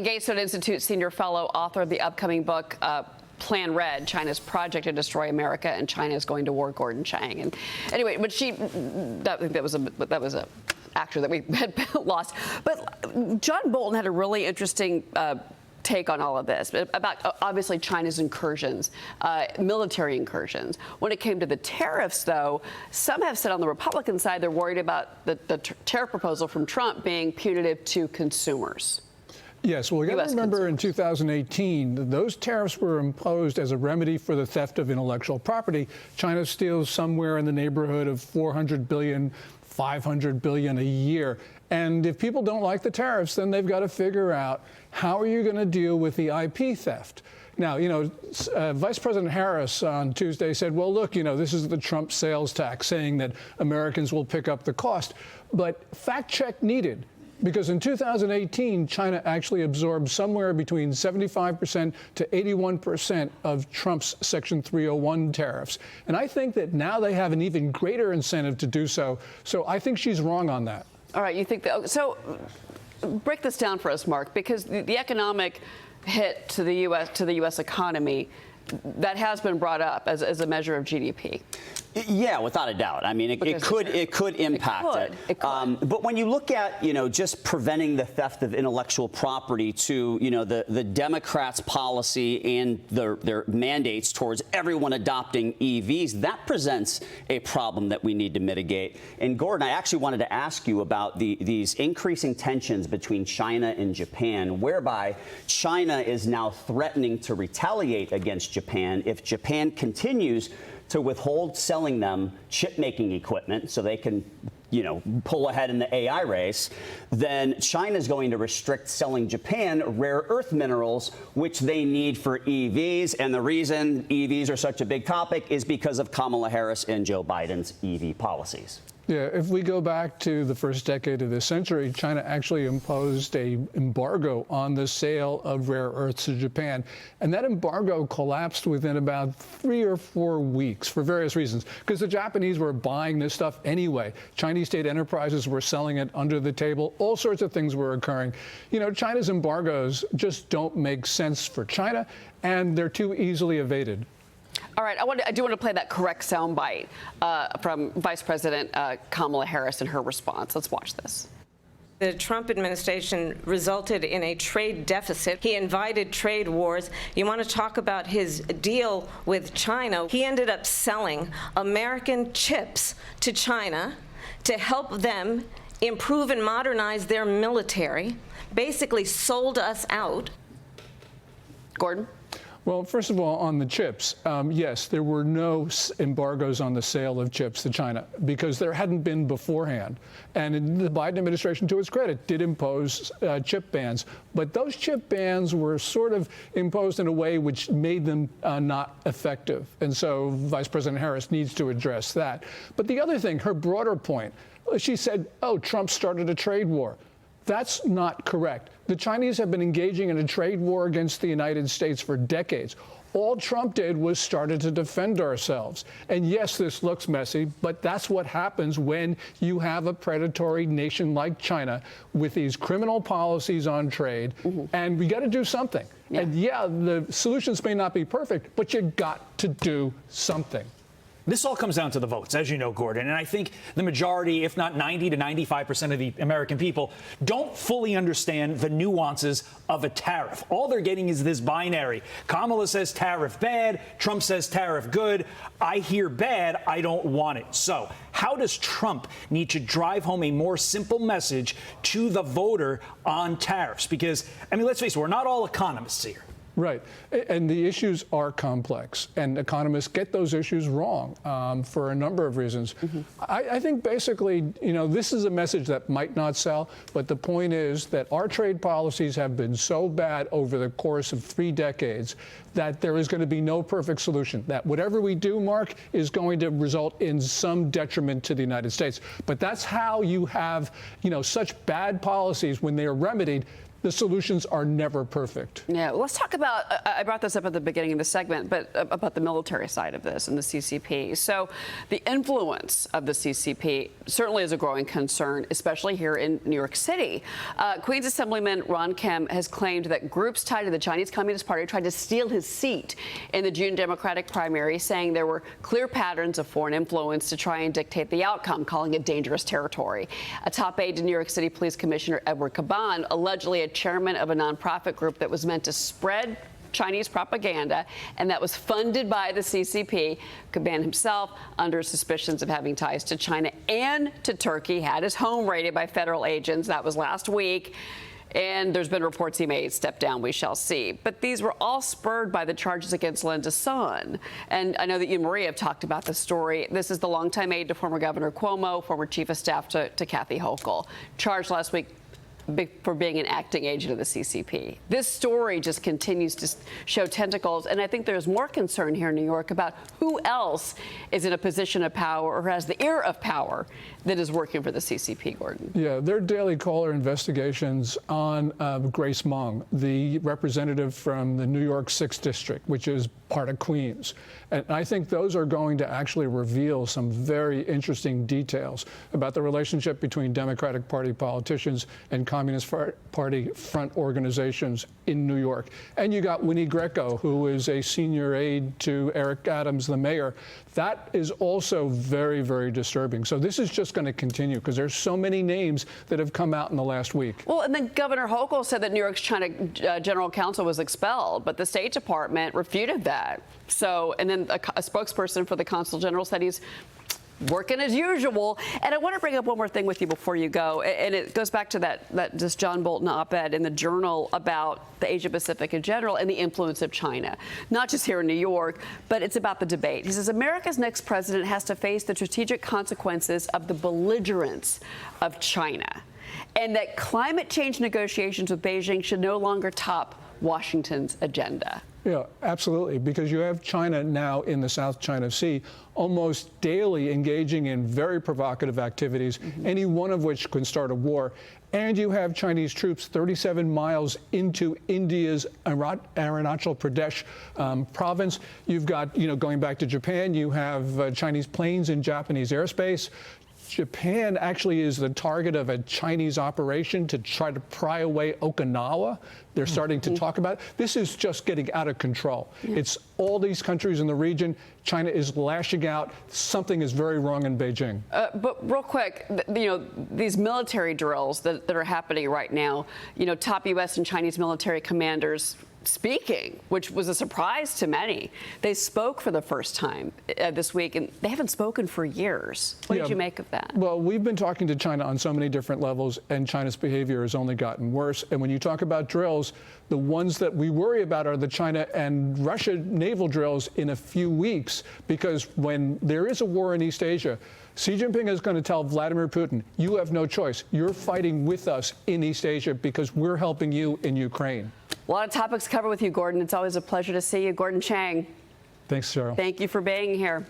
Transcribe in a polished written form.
Gatestone Institute senior fellow, author of the upcoming book, Plan Red, China's Project to Destroy America, and China is Going to War, Gordon Chang. And anyway, but that was a actor that we had lost. But John Bolton had a really interesting take on all of this about obviously China's incursions, military incursions. When it came to the tariffs, though, some have said on the Republican side they're worried about the tariff proposal from Trump being punitive to consumers. Yes, well, you got to remember in 2018, those tariffs were imposed as a remedy for the theft of intellectual property. China steals somewhere in the neighborhood of $400 billion, $500 billion a year. And if people don't like the tariffs, then they've got to figure out how are you going to deal with the IP theft. Now, you know, Vice President Harris on Tuesday said, well, look, you know, this is the Trump sales tax, saying that Americans will pick up the cost. But fact check needed. Because in 2018, China actually absorbed somewhere between 75% to 81% of Trump's Section 301 tariffs. And I think that now they have an even greater incentive to do so. So I think she's wrong on that. All right, you think that? So break this down for us, Mark, because the economic hit to the U.S. economy, that has been brought up as a measure of GDP. Yeah, without a doubt. I mean, it could impact it. It could. But when you look at, you know, just preventing the theft of intellectual property to, you know, the Democrats' policy and their mandates towards everyone adopting EVs, that presents a problem that we need to mitigate. And Gordon, I actually wanted to ask you about these increasing tensions between China and Japan, whereby China is now threatening to retaliate against Japan if Japan continues to withhold selling them chip-making equipment so they can, you know, pull ahead in the AI race. Then China's going to restrict selling Japan rare earth minerals, which they need for EVs. And the reason EVs are such a big topic is because of Kamala Harris and Joe Biden's EV policies. Yeah, if we go back to the first decade of this century, China actually imposed an embargo on the sale of rare earths to Japan. And that embargo collapsed within about 3 or 4 weeks for various reasons, because the Japanese were buying this stuff anyway. Chinese state enterprises were selling it under the table. All sorts of things were occurring. You know, China's embargoes just don't make sense for China, and they're too easily evaded. All right, I do want to play that correct soundbite from Vice President Kamala Harris and her response. Let's watch this. The Trump administration resulted in a trade deficit. He invited trade wars. You want to talk about his deal with China? He ended up selling American chips to China to help them improve and modernize their military, basically sold us out. Gordon? Well, first of all, on the chips, yes, there were no embargoes on the sale of chips to China because there hadn't been beforehand. And the Biden administration, to its credit, did impose chip bans. But those chip bans were sort of imposed in a way which made them not effective. And so Vice President Harris needs to address that. But the other thing, her broader point, she said, oh, Trump started a trade war. That's not correct. The Chinese have been engaging in a trade war against the United States for decades. All Trump did was started to defend ourselves. And yes, this looks messy, but that's what happens when you have a predatory nation like China with these criminal policies on trade. And we got to do something. Yeah. And yeah, the solutions may not be perfect, but you got to do something. This all comes down to the votes, as you know, Gordon. And I think the majority, if not 90 to 95% of the American people, don't fully understand the nuances of a tariff. All they're getting is this binary. Kamala says tariff bad. Trump says tariff good. I hear bad. I don't want it. So how does Trump need to drive home a more simple message to the voter on tariffs? Because, I mean, let's face it, we're not all economists here. Right. And the issues are complex, and economists get those issues wrong for a number of reasons. I think basically, you know, this is a message that might not sell, but the point is that our trade policies have been so bad over the course of 3 decades that there is going to be no perfect solution, that whatever we do, Mark, is going to result in some detriment to the United States. But that's how you have, you know, such bad policies when they are remedied. The solutions are never perfect. Yeah, well, let's talk about, I brought this up at the beginning of the segment, but about the military side of this and the CCP. So the influence of the CCP certainly is a growing concern, especially here in New York City. Queens Assemblyman Ron Kim has claimed that groups tied to the Chinese Communist Party tried to steal his seat in the June Democratic primary, saying there were clear patterns of foreign influence to try and dictate the outcome, calling it dangerous territory. A top aide to New York City Police Commissioner Edward Caban, allegedly a chairman of a nonprofit group that was meant to spread Chinese propaganda and that was funded by the CCP. Caban himself, under suspicions of having ties to China and to Turkey, had his home raided by federal agents. That was last week. And there's been reports he may step down. We shall see. But these were all spurred by the charges against Linda Sun. And I know that you and Maria have talked about this story. This is the longtime aide to former Governor Cuomo, former chief of staff to Kathy Hochul, charged last week for being an acting agent of the CCP. This story just continues to show tentacles, and I think there's more concern here in New York about who else is in a position of power or has the ear of power that is working for the CCP, Gordon. Yeah, there are daily caller investigations on Grace Meng, the representative from the New York 6th District, which is part of Queens. And I think those are going to actually reveal some very interesting details about the relationship between Democratic Party politicians and Communist Party front organizations in New York. And you got Winnie Greco, who is a senior aide to Eric Adams, the mayor. That is also very, very disturbing. So this is just going to continue because there's so many names that have come out in the last week. Well, and then Governor Hochul said that New York's China general counsel was expelled, but the State Department refuted that. So, and then a spokesperson for the consul general said he's working as usual. And I want to bring up one more thing with you before you go. And it goes back to this John Bolton op-ed in the Journal about the Asia Pacific in general and the influence of China, not just here in New York, but it's about the debate. He says America's next president has to face the strategic consequences of the belligerence of China, and that climate change negotiations with Beijing should no longer top Washington's agenda. Yeah, absolutely, because you have China now in the South China Sea almost daily engaging in very provocative activities, any one of which could start a war. And you have Chinese troops 37 miles into India's Arunachal Pradesh province. You've got, going back to Japan, you have Chinese planes in Japanese airspace. Japan actually is the target of a Chinese operation to try to pry away Okinawa. They're starting to talk about it. This is just getting out of control. Yeah. It's all these countries in the region. China is lashing out. Something is very wrong in Beijing. But real quick, these military drills that are happening right now, top U.S. and Chinese military commanders speaking, which was a surprise to many. They spoke for the first time this week, and they haven't spoken for years. What did you make of that? Well, we've been talking to China on so many different levels, and China's behavior has only gotten worse. And when you talk about drills, the ones that we worry about are the China and Russia naval drills in a few weeks, because when there is a war in East Asia, Xi Jinping is going to tell Vladimir Putin, you have no choice. You're fighting with us in East Asia because we're helping you in Ukraine. A lot of topics covered with you, Gordon. It's always a pleasure to see you. Gordon Chang. Thanks, Cheryl. Thank you for being here.